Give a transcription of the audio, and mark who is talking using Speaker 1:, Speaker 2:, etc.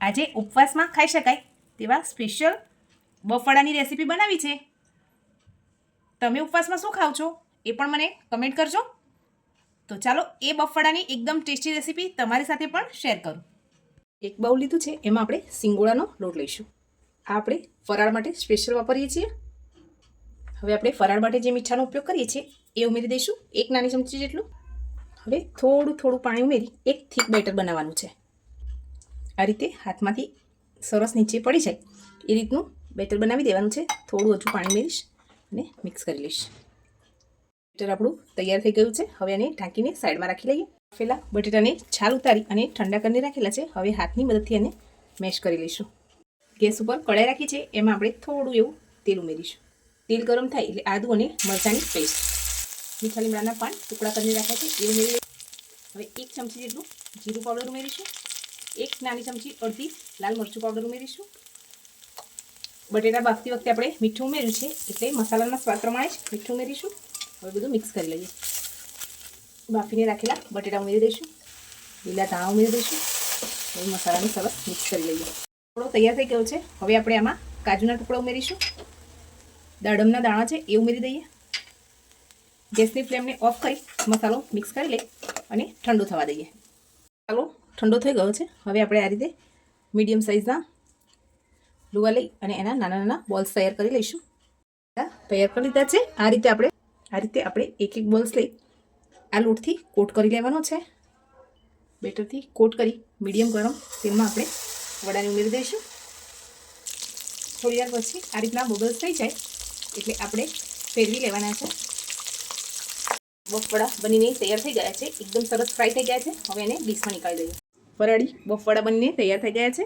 Speaker 1: આજે ઉપવાસમાં ખાઈ શકાય તેવા સ્પેશિયલ બફાડાની રેસીપી બનાવી છે. તમે ઉપવાસમાં શું ખાવ છો એ પણ મને કમેન્ટ કરજો. તો ચાલો એ બફાડાની એકદમ ટેસ્ટી રેસીપી તમારી સાથે પણ શેર કરું. એક બાઉલ લીધું છે, એમાં આપણે સિંગોડાનો લોટ લઈશું. આ આપણે ફરાળ માટે સ્પેશિયલ વાપરીએ છીએ. હવે આપણે ફરાળ માટે જે મીઠાનો ઉપયોગ કરીએ છીએ એ ઉમેરી દઈશું, 1 નાની ચમચી જેટલું. હવે થોડું પાણી ઉમેરી એક થીક બેટર બનાવવાનું છે. આ રીતે હાથમાંથી સરસ નીચે પડી જાય એ રીતનું બેટર બનાવી દેવાનું છે. થોડું હજુ પાણી ઉમેરીશ અને મિક્સ કરી લઈશ. બેટર આપણું તૈયાર થઈ ગયું છે. હવે એને ઢાંકીને સાઈડમાં રાખી લઈએ. પહેલાં બટેટાને છાલ ઉતારી અને ઠંડા કરીને રાખેલા છે. હવે હાથની મદદથી એને મેશ કરી લઈશું. ગેસ ઉપર કઢાઈ રાખી છે, એમાં આપણે થોડું એવું તેલ ઉમેરીશું. તેલ ગરમ થાય એટલે આદુ અને મરચાંની પેસ્ટ, મીઠા લીમડાના પાન ટુકડા કરીને રાખ્યા છે એ ઉમેરી લઈશું. હવે 1 ચમચી જેટલું જીરું પાવડર ઉમેરીશું. 1 નાની ચમચી અડધી લાલ મરચું પાવડર ઉમેરીશું. બટેટા બાફતી વખતે આપણે મીઠું ઉમેર્યું છે એટલે મસાલાના સ્વાદ પ્રમાણે જ મીઠું ઉમેરીશું. હવે બધું મિક્સ કરી લઈએ. બાફીને રાખેલા બટેટા ઉમેરી દઈશું. લીલા ધાણા ઉમેરી દઈશું. હવે મસાલાને સરસ મિક્સ કરી લઈએ. થોડો તૈયાર થઈ ગયો છે. હવે આપણે આમાં કાજુના ટુકડા ઉમેરીશું. દાડમના દાણા છે એ ઉમેરી દઈએ. ગેસની ફ્લેમને ઓફ કરી મસાલો મિક્સ કરી લઈ અને ઠંડો થવા દઈએ. મસાલો ઠંડો થઈ ગયો છે. હવે આપણે આ રીતે મીડિયમ સાઇઝના લુવા લઈ અને એના નાના બોલ્સ તૈયાર કરી લઈશું. તૈયાર કરી લીધા છે. આ રીતે આપણે એક બોલ્સ લઈ આ લોટથી કોટ કરી લેવાનો છે. બેટરથી કોટ કરી મીડિયમ ગરમ તેલમાં આપણે વડાને ઉમેરી દઈશું. થોડી વાર પછી આ રીતના બબલ્સ થઈ જાય એટલે આપણે ફેરવી લેવાના છે. બફાડા બનીને તૈયાર થઈ ગયા છે. એકદમ સરસ ફ્રાય થઈ ગયા છે. હવે એને ડીશમાં નીકાળી દઈએ. ફરાળી બફાડા બનીને તૈયાર થઈ ગયા છે.